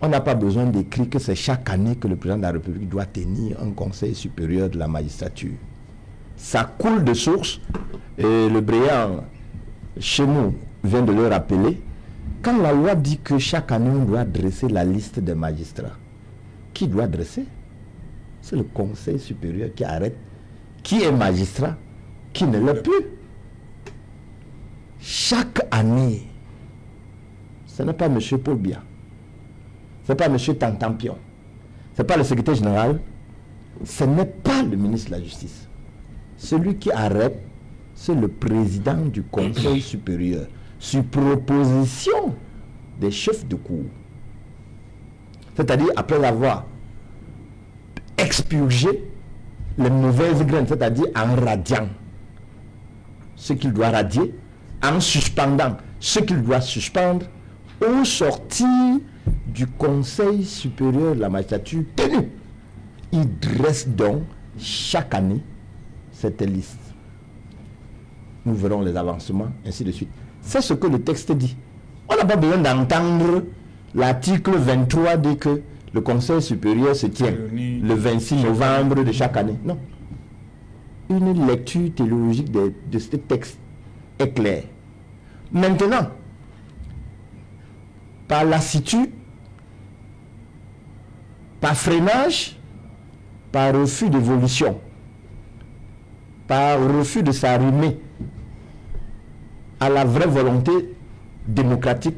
on n'a pas besoin d'écrire que c'est chaque année que le président de la République doit tenir un conseil supérieur de la magistrature. Ça coule de source, et le brillant chez nous vient de le rappeler. Quand la loi dit que chaque année on doit dresser la liste des magistrats, qui doit dresser? C'est le conseil supérieur qui arrête qui est magistrat, qui ne l'est plus. Chaque année, ce n'est pas M. Paul Biya, ce n'est pas M. Tantampion, ce n'est pas le secrétaire général, ce n'est pas le ministre de la Justice. Celui qui arrête, c'est le président du Conseil supérieur, sur proposition des chefs de cour. C'est-à-dire après avoir expurgé les mauvaises graines, c'est-à-dire en radiant ce qu'il doit radier, en suspendant ce qu'il doit suspendre, au sortir du Conseil supérieur de la magistrature tenu. Il dresse donc chaque année cette liste. Nous verrons les avancements, ainsi de suite. C'est ce que le texte dit. On n'a pas besoin d'entendre l'article 23 dit que le Conseil supérieur se tient le 26 novembre de chaque année. Non. Une lecture théologique de ce texte est claire. Maintenant, par lassitude, par freinage, par refus d'évolution, par refus de s'arrimer à la vraie volonté démocratique,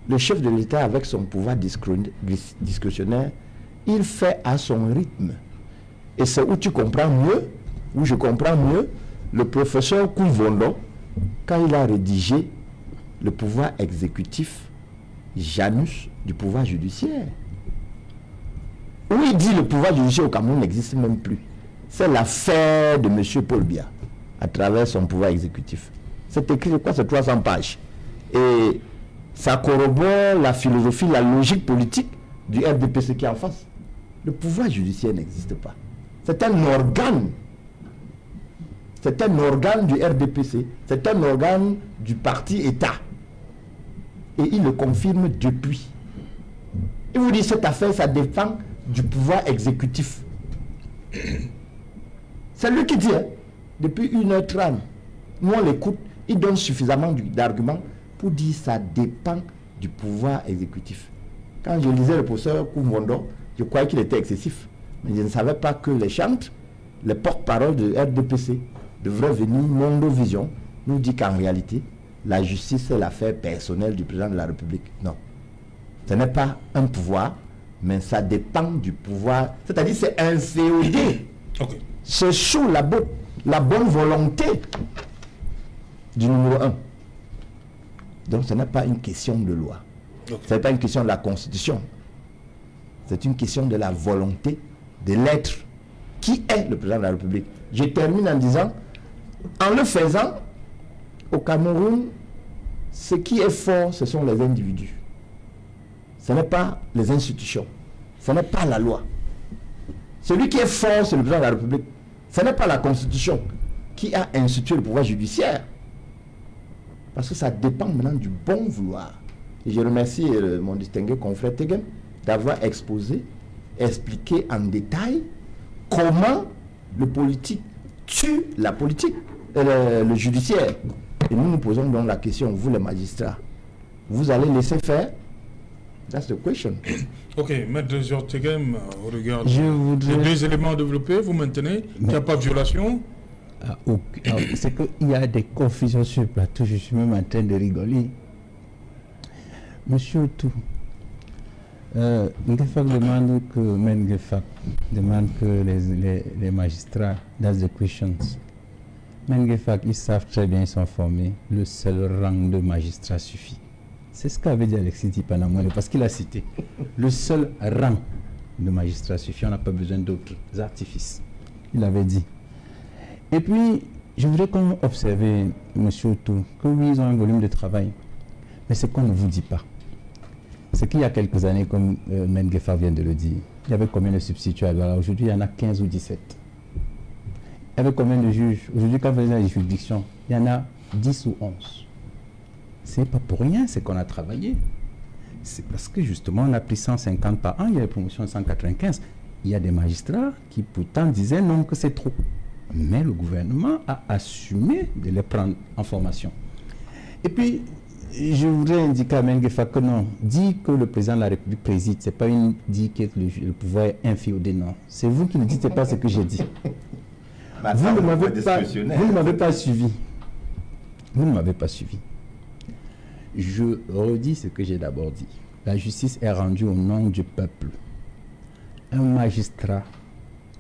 le chef de l'État, avec son pouvoir discrétionnaire, il fait à son rythme. Et c'est où tu comprends mieux, où je comprends mieux, le professeur Kouvondo, quand il a rédigé le pouvoir exécutif Janus du pouvoir judiciaire. Où il dit le pouvoir judiciaire au Cameroun n'existe même plus. C'est l'affaire de M. Paul Biya, à travers son pouvoir exécutif. C'est écrit de quoi? C'est 300 pages. Et ça corrobore la philosophie, la logique politique du RDPC qui est en face. Le pouvoir judiciaire n'existe pas. C'est un organe. C'est un organe du RDPC. C'est un organe du parti État. Et il le confirme depuis. Il vous dit cette affaire, ça dépend du pouvoir exécutif. C'est lui qui dit, hein, depuis 1h30, nous on l'écoute, il donne suffisamment d'arguments pour dire ça dépend du pouvoir exécutif. Quand je lisais le professeur Koumondo, je croyais qu'il était excessif. Mais je ne savais pas que les chantres, les porte-paroles de RDPC devraient venir Mondovision nous dire qu'en réalité, la justice est l'affaire personnelle du président de la République. Non. Ce n'est pas un pouvoir, mais ça dépend du pouvoir. C'est-à-dire c'est un COD. Okay. C'est sous la bonne volonté du numéro 1. Donc ce n'est pas une question de loi. Okay. Ce n'est pas une question de la Constitution. C'est une question de la volonté de l'être qui est le président de la République. Je termine en disant, en le faisant, au Cameroun, ce qui est fort, ce sont les individus. Ce n'est pas les institutions. Ce n'est pas la loi. Celui qui est fort, c'est le président de la République. Ce n'est pas la Constitution qui a institué le pouvoir judiciaire. Parce que ça dépend maintenant du bon vouloir. Et je remercie mon distingué confrère Tegem d'avoir exposé, expliqué en détail comment le politique tue la politique, le judiciaire. Et nous nous posons donc la question, vous les magistrats, vous allez laisser faire? That's the question. Ok, Maître Jortegem, au regard des deux éléments développés, vous maintenez qu'il n'y a pas de violation? C'est qu'il y a des confusions sur le plateau, je suis même en train de rigoler. Monsieur Outou, Ngefak demande que les magistrats, that's the questions. Ngefak, ils savent très bien, ils sont formés, le seul rang de magistrat suffit. C'est ce qu'avait dit Alexis Tipanamoué, parce qu'il a cité. Le seul rang de magistrat suffit, on n'a pas besoin d'autres artifices. Il avait dit. Et puis, je voudrais qu'on observe, M. Outou, que oui, ils ont un volume de travail, mais ce qu'on ne vous dit pas, c'est qu'il y a quelques années, comme Mengefa vient de le dire, il y avait combien de substituts à Douala? Aujourd'hui, il y en a 15 ou 17. Il y avait combien de juges? Aujourd'hui, quand vous avez la juridiction, il y en a 10 ou 11. Ce n'est pas pour rien, c'est qu'on a travaillé. C'est parce que justement, on a pris 150 par an, il y a des promotions de 195. Il y a des magistrats qui pourtant disaient non, que c'est trop. Mais le gouvernement a assumé de les prendre en formation. Et puis, je voudrais indiquer à Mengefa que non, dire que le président de la République préside, c'est pas une dire que le pouvoir est inféodé, non. C'est vous qui ne dites pas ce que j'ai dit. Vous ne m'avez pas suivi. Vous ne m'avez pas suivi. Je redis ce que j'ai d'abord dit. La justice est rendue au nom du peuple. Un magistrat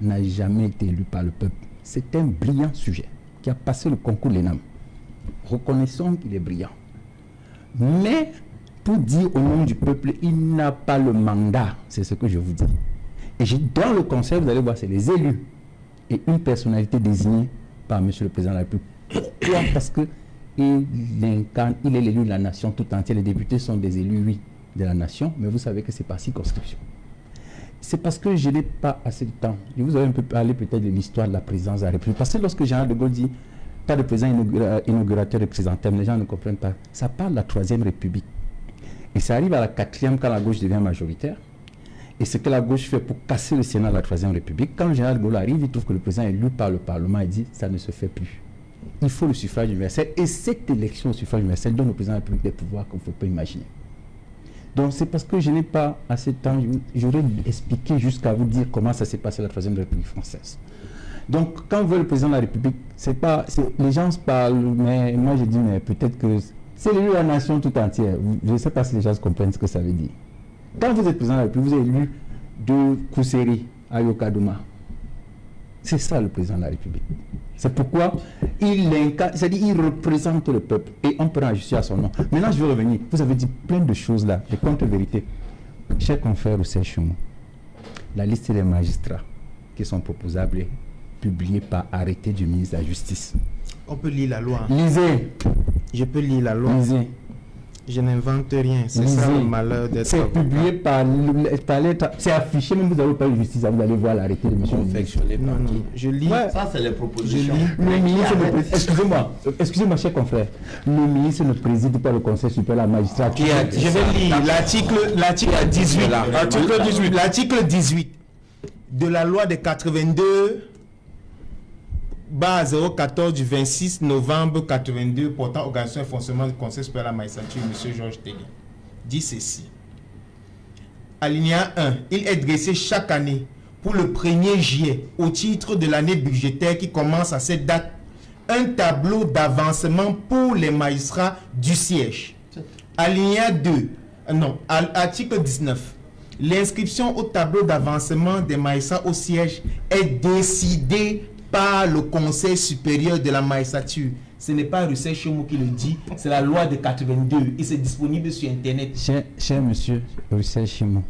n'a jamais été élu par le peuple. C'est un brillant sujet qui a passé le concours l'ENAM. Reconnaissons qu'il est brillant. Mais, pour dire au nom du peuple, il n'a pas le mandat. C'est ce que je vous dis. Et dans le conseil, vous allez voir, c'est les élus et une personnalité désignée par M. le Président de la République. Pourquoi? Parce que il est l'élu de la nation tout entière. Les députés sont des élus, oui, de la nation, mais vous savez que c'est par circonscription. C'est parce que je n'ai pas assez de temps. Je vous avais un peu parlé peut-être de l'histoire de la présidence de la République. Parce que lorsque Général de Gaulle dit pas de président inaugurateur et présenteur, les gens ne comprennent pas. Ça parle de la 3e République. Et ça arrive à la 4e quand la gauche devient majoritaire. Et ce que la gauche fait pour casser le Sénat de la 3e République, quand le Général de Gaulle arrive, il trouve que le président est élu par le Parlement, il dit ça ne se fait plus. Il faut le suffrage universel. Et cette élection au suffrage universel donne au président de la République des pouvoirs qu'on ne peut pas imaginer. Donc c'est parce que je n'ai pas assez de temps, j'aurais expliqué jusqu'à vous dire comment ça s'est passé la 3e République française. Donc quand on veut le président de la République, les gens se parlent, mais moi je dis, mais peut-être que c'est l'élu de la nation tout entière. Je ne sais pas si les gens comprennent ce que ça veut dire. Quand vous êtes président de la République, vous êtes élu de Kousséri à Yokadouma. C'est ça le président de la République. C'est pourquoi il représente le peuple et on peut en justice à son nom. Maintenant, je vais revenir. Vous avez dit plein de choses là, des contre-vérités. Cher confrère Roussel Chumou, la liste des magistrats qui sont proposables est publiée par arrêté du ministre de la Justice. On peut lire la loi. Lisez. Je peux lire la loi. Lisez. Je n'invente rien. C'est ça le malheur d'être. C'est publié par l'État. C'est affiché, même vous allez pas de justice, vous allez voir l'arrêté de M. Non, je lis. Ça, c'est les propositions. Le ministre excusez-moi, cher confrère. Le ministre ne préside pas le Conseil supérieur de la magistrature. Je vais lire l'article 18. L'article 18 de la loi de 82. Base 014 du 26 novembre 82 portant organisation et fonctionnement du Conseil supérieur de la magistrature, M. Georges Teguin, dit ceci. Alinéa 1. Il est dressé chaque année pour le 1er juillet au titre de l'année budgétaire qui commence à cette date un tableau d'avancement pour les magistrats du siège. Alinéa 2. Article 19. L'inscription au tableau d'avancement des magistrats au siège est décidée par le Conseil supérieur de la magistrature. Ce n'est pas Roussel Chumou qui le dit, c'est la loi de 82 et c'est disponible sur Internet. Cher monsieur Roussel Chumou,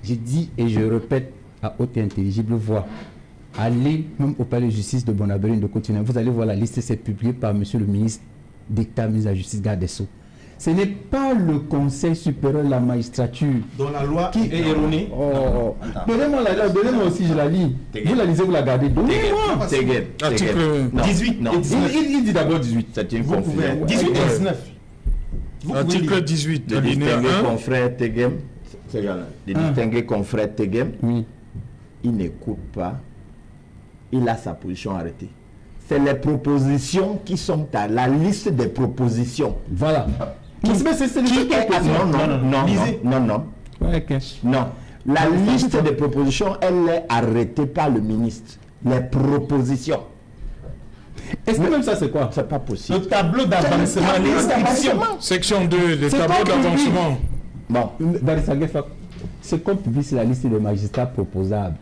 je dis et je répète à haute et intelligible voix, allez même au palais de justice de Bonabérine de Cotonou, vous allez voir la liste, c'est publié par monsieur le ministre d'État, ministre de la Justice, garde des Sceaux. Ce n'est pas le Conseil supérieur de la magistrature dont la loi est erronée. Donnez-moi la loi, donnez-moi aussi, je la lis. Vous la lisez, vous la gardez. Donnez-moi. Article 18 et 19. Il dit d'abord 18, ça tient 18 et 19. Article 18, alinéa 1. Confrère Tegem, les distingués confrères Tegem, il n'écoute pas, il a sa position arrêtée. C'est les propositions qui sont à la liste des propositions. Voilà. Non. La liste des propositions, elle est arrêtée par le ministre. Les propositions. Est-ce que même ça, c'est quoi? C'est pas possible. Le tableau d'avancement, l'inscription. Section 2, le tableau d'avancement. Bon, c'est comme publie la liste des magistrats proposables.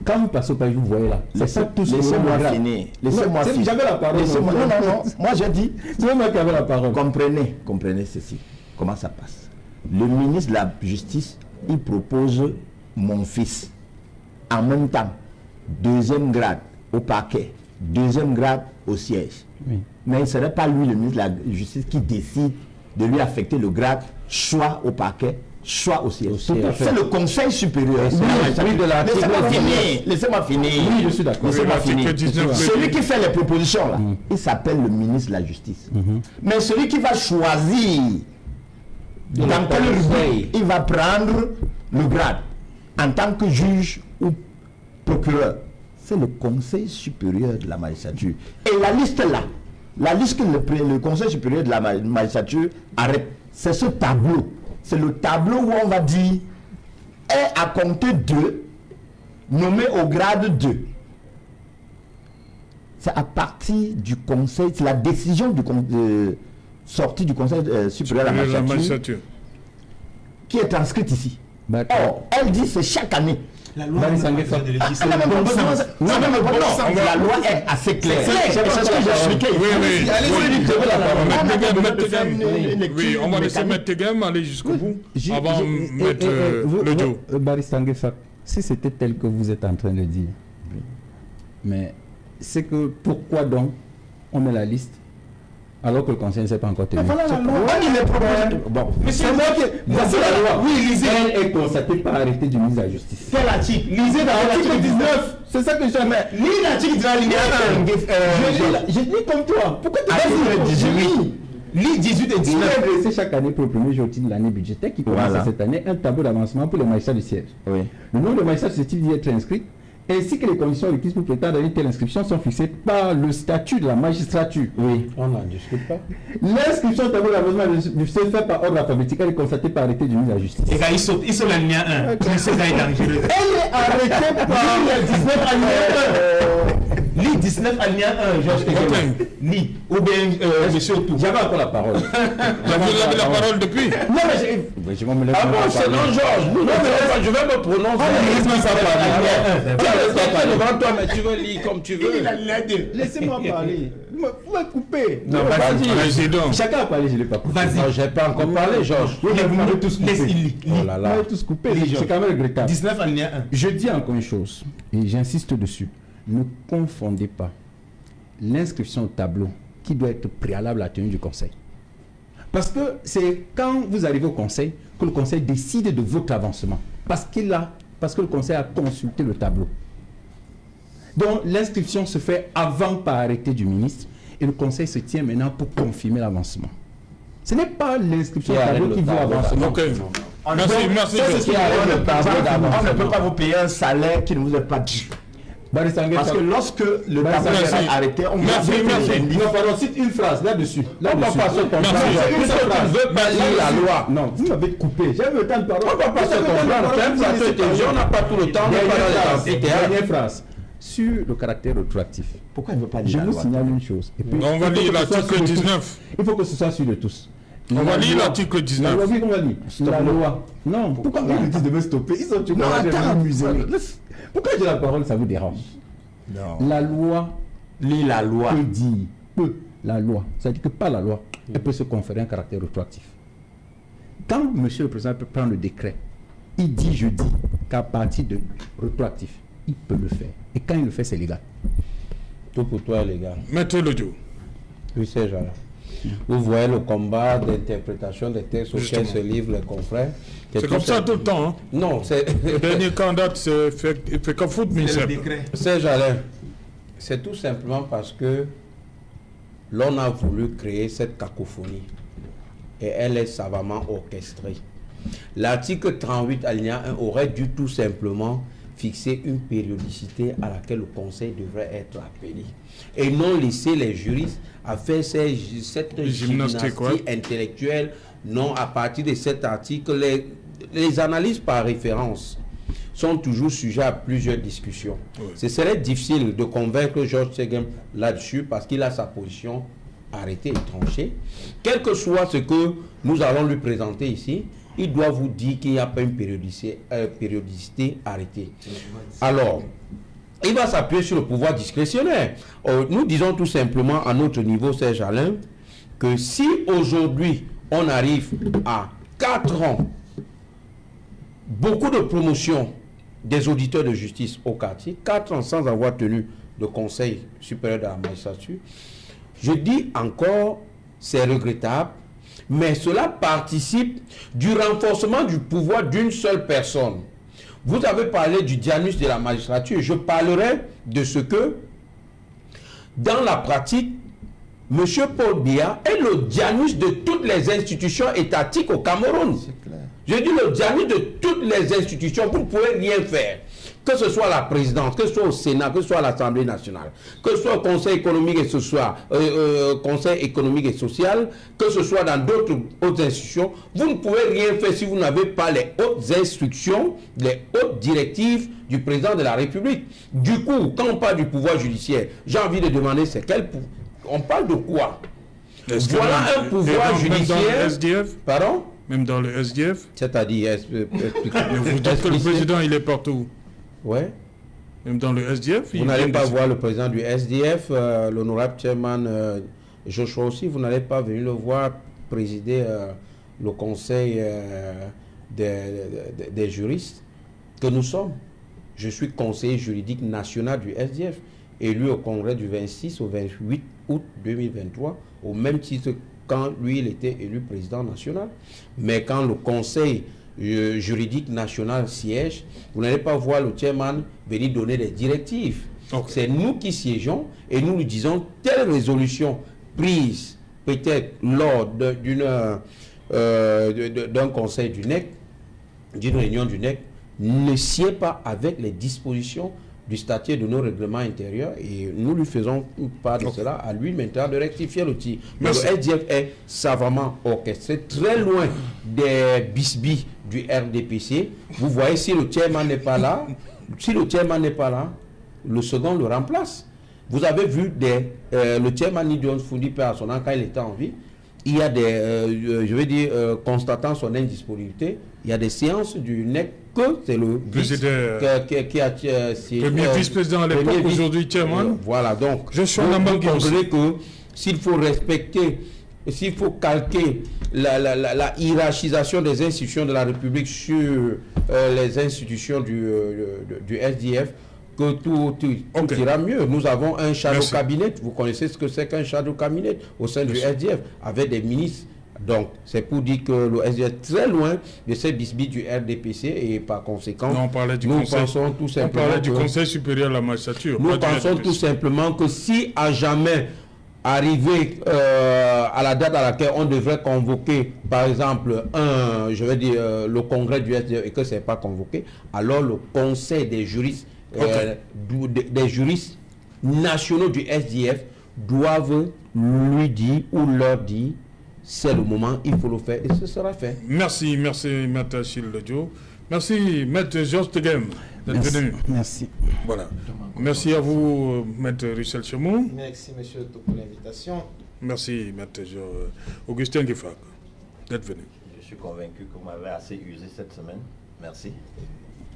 Quand vous passez au pays, vous voyez là. Laissez-moi finir. Laissez-moi finir. J'avais la parole. Non. Moi, j'ai dit. C'est moi qui avais la parole. Comprenez ceci. Comment ça passe? Le ministre de la Justice, il propose mon fils. En même temps, 2e grade au parquet, 2e grade au siège. Oui. Mais ce ne serait pas lui, le ministre de la Justice, qui décide de lui affecter le grade soit au parquet, soit au siège. C'est le Conseil supérieur. Laissez-moi finir. Oui, je suis d'accord. Celui qui fait les propositions, là, il s'appelle le ministre de la Justice. Mais celui qui va choisir dans quel rubrique il va prendre le grade en tant que juge ou procureur, c'est le Conseil supérieur de la magistrature. Et la liste là, la liste que le Conseil supérieur de la magistrature arrête, c'est ce tableau. C'est le tableau où on va dire est à compter 2, nommé au grade 2. C'est à partir du Conseil, c'est la décision sortie du Conseil supérieur de la magistrature qui est inscrite ici. Or, elle dit c'est chaque année. La loi est assez claire. C'est ce que j'ai expliqué. Oui, on va laisser M. Tegem aller jusqu'au bout avant mettre l'audio. Baristangefak, si c'était tel que vous êtes en train de dire, mais c'est que pourquoi donc on met la liste alors que le conseil ne s'est pas encore tenu? Mais c'est moi qui... Voici la loi. Oui, lisez. Elle est constatée par arrêté du ministre de la Justice. Quel article? Lisez dans l'article 19. C'est ça que je mets. Lis l'article 19. Je lis comme toi. Pourquoi tu vas dire 18? Lis 18 et 19. Il est dressé chaque année pour le premier jour de l'année budgétaire qui commence cette année un tableau d'avancement pour les magistrats du siège. Le nombre de magistrats susceptibles d'y être inscrits ainsi que les conditions requises pour prétendre à une telle inscription sont fixées par le statut de la magistrature. Oui. On n'en discute pas. L'inscription au tableau d'avancement se fait par ordre alphabétique, elle est constatée par arrêté du ministre de la Justice. Et quand il saute l'alinéa 1. Elle est arrêtée par le 19 alinéa 1. Lis 19 alinéa 1, Georges Tegem. Lis. Ou bien, monsieur Outou. J'avais encore la parole. Vous avez la parole depuis? Non, mais j'ai... Ah bon, c'est non, Georges. Non, mais je vais me prononcer. Devant toi, mais tu veux lire comme tu veux. Laissez-moi parler. Vous m'avez coupé. Non, vas-y donc. Chacun a parlé, je ne l'ai pas coupé. Vas-y. Non, je n'ai pas encore parlé, Georges. Oui, mais vous m'avez tous coupé. Oh là là. Vous m'avez tous coupé. C'est quand même regrettable. 19 alinéa 1. Je dis encore une chose, et j'insiste dessus. Ne confondez pas l'inscription au tableau qui doit être préalable à la tenue du conseil. Parce que c'est quand vous arrivez au conseil que le conseil décide de votre avancement. Parce que le conseil a consulté le tableau. Donc l'inscription se fait avant par arrêté du ministre et le conseil se tient maintenant pour confirmer l'avancement. Ce n'est pas l'inscription au tableau qui veut avancement. Merci. On ne peut pas vous payer un salaire qui ne vous est pas dû. Parce que lorsque le tableau est arrêté, on va Non, pardon, cite une phrase là-dessus. On ne va pas se comprendre. La loi. Non, vous m'avez coupé. J'avais le temps de parler. On ne va pas se comprendre. On n'a pas tout le temps. Dernière phrase. Sur le caractère rétroactif. Pourquoi il ne veut pas dire Je vous signale une chose. Et puis, on va lire l'article 19. Il faut que ce soit sur de tous. On va lire l'article 19. Oui, on va lire. La loi. Non, pourquoi ils disent de me stopper? Ils sont non, attends. Pourquoi j'ai la parole, ça vous dérange? Non. La loi. Lis la loi. Peut dire. La loi. Ça dit que par la loi, elle peut se conférer un caractère rétroactif. Quand monsieur le président peut prendre le décret, il dit, je dis, qu'à partir de rétroactif, il peut le faire. Et quand il le fait, c'est légal. Tout pour toi est légal. Mettez l'audio. Oui, c'est genre. Vous voyez le combat d'interprétation des textes auxquels se livrent les confrères. C'est comme ça tout le temps. Hein? Non, c'est... Le dernier candidat, c'est fait qu'un foot, mais c'est... C'est Jalin. C'est tout simplement parce que l'on a voulu créer cette cacophonie. et elle est savamment orchestrée. L'article 38 alinéa 1 aurait dû tout simplement fixer une périodicité à laquelle le Conseil devrait être appelé et non laisser les juristes à faire cette gymnastique intellectuelle. Non, à partir de cet article, les analyses par référence sont toujours sujets à plusieurs discussions. Oui. Ce serait difficile de convaincre Georges Segem là-dessus parce qu'il a sa position arrêtée et tranchée. Quel que soit ce que nous allons lui présenter ici, il doit vous dire qu'il n'y a pas une périodicité arrêtée. Alors, il va s'appuyer sur le pouvoir discrétionnaire. Nous disons tout simplement à notre niveau, Serge Alain, que si aujourd'hui on arrive à 4 ans, beaucoup de promotions des auditeurs de justice au quartier, 4 ans sans avoir tenu le Conseil supérieur de la magistrature, je dis encore, c'est regrettable, mais cela participe du renforcement du pouvoir d'une seule personne. Vous avez parlé du Janus de la magistrature. Je parlerai de ce que, dans la pratique, M. Paul Biya est le Janus de toutes les institutions étatiques au Cameroun. Je dis le Janus de toutes les institutions. Vous ne pouvez rien faire. Que ce soit la présidence, que ce soit au Sénat, que ce soit à l'Assemblée nationale, que ce soit au Conseil économique et social, Conseil économique et social, que ce soit dans d'autres hautes institutions, vous ne pouvez rien faire si vous n'avez pas les hautes instructions, les hautes directives du président de la République. Du coup, quand on parle du pouvoir judiciaire, j'ai envie de demander c'est quel pouvoir. On parle de quoi? Voilà un pouvoir judiciaire. Même dans le SDF? Pardon? Même dans le SDF? C'est-à-dire, vous dites que le président, il est partout. Ouais. Même dans le SDF? Vous n'allez pas voir le président du SDF, l'honorable chairman Joshua aussi, vous n'allez pas venir le voir présider le conseil des juristes que nous sommes. Je suis conseiller juridique national du SDF, élu au congrès du 26 au 28 août 2023, au même titre quand lui, il était élu président national. Mais quand le conseil juridique national siège, vous n'allez pas voir le chairman venir donner des directives. Okay. C'est nous qui siégeons et nous lui disons telle résolution prise peut-être lors d'un conseil du NEC, d'une réunion du NEC, ne sied pas avec les dispositions du statut de nos règlements intérieurs et nous lui faisons part de cela à lui maintenant de rectifier le tir. Le SDF est savamment orchestré, très loin des bisbis du RDPC. Vous voyez, si le chairman n'est pas là, le second le remplace. Vous avez vu le chairman Nidion Fundi Personnel quand il était en vie, il y a des, constatant son indisponibilité, il y a des séances du NEC que c'est le vice qui a premier vice-président à l'époque, aujourd'hui chairman. Voilà, donc je suis en comprenez que s'il faut respecter, s'il faut calquer la hiérarchisation des institutions de la République sur les institutions du SDF, que tout ira mieux. Nous avons un shadow cabinet. Vous connaissez ce que c'est qu'un shadow cabinet au sein du SDF, avec des ministres. Donc, c'est pour dire que le SDF est très loin de ces bisbis du RDPC et par conséquent, nous pensons tout simplement... On parlait du Conseil supérieur à la magistrature. Nous pensons tout simplement que si à jamais arrivé à la date à laquelle on devrait convoquer, par exemple, le congrès du SDF et que ce n'est pas convoqué, alors le Conseil des juristes des juristes nationaux du SDF doivent lui dire ou leur dire c'est le moment, il faut le faire et ce sera fait. Merci Maître Achille Ledjo. Merci Maître Georges Tegem d'être venu. Merci. Voilà. Merci à vous Maître Richel Chemou. Merci Monsieur pour l'invitation. Merci Maître Augustin Gueffak d'être venu. Je suis convaincu que vous m'avez assez usé cette semaine. Merci.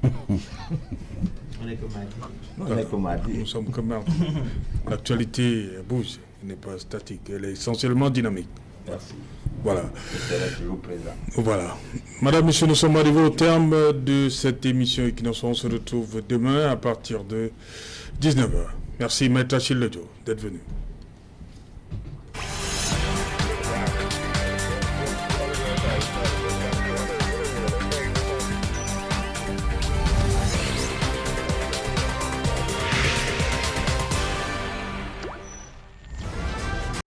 On est comme mardi. On est comme mardi. Nous sommes comme mardi. L'actualité bouge, elle n'est pas statique, elle est essentiellement dynamique. Merci. Voilà. Je serai toujours présent. Voilà. Madame, Monsieur, nous sommes arrivés au terme de cette émission Equinox. On se retrouve demain à partir de 19h. Merci Maître Achille Ledjo d'être venu.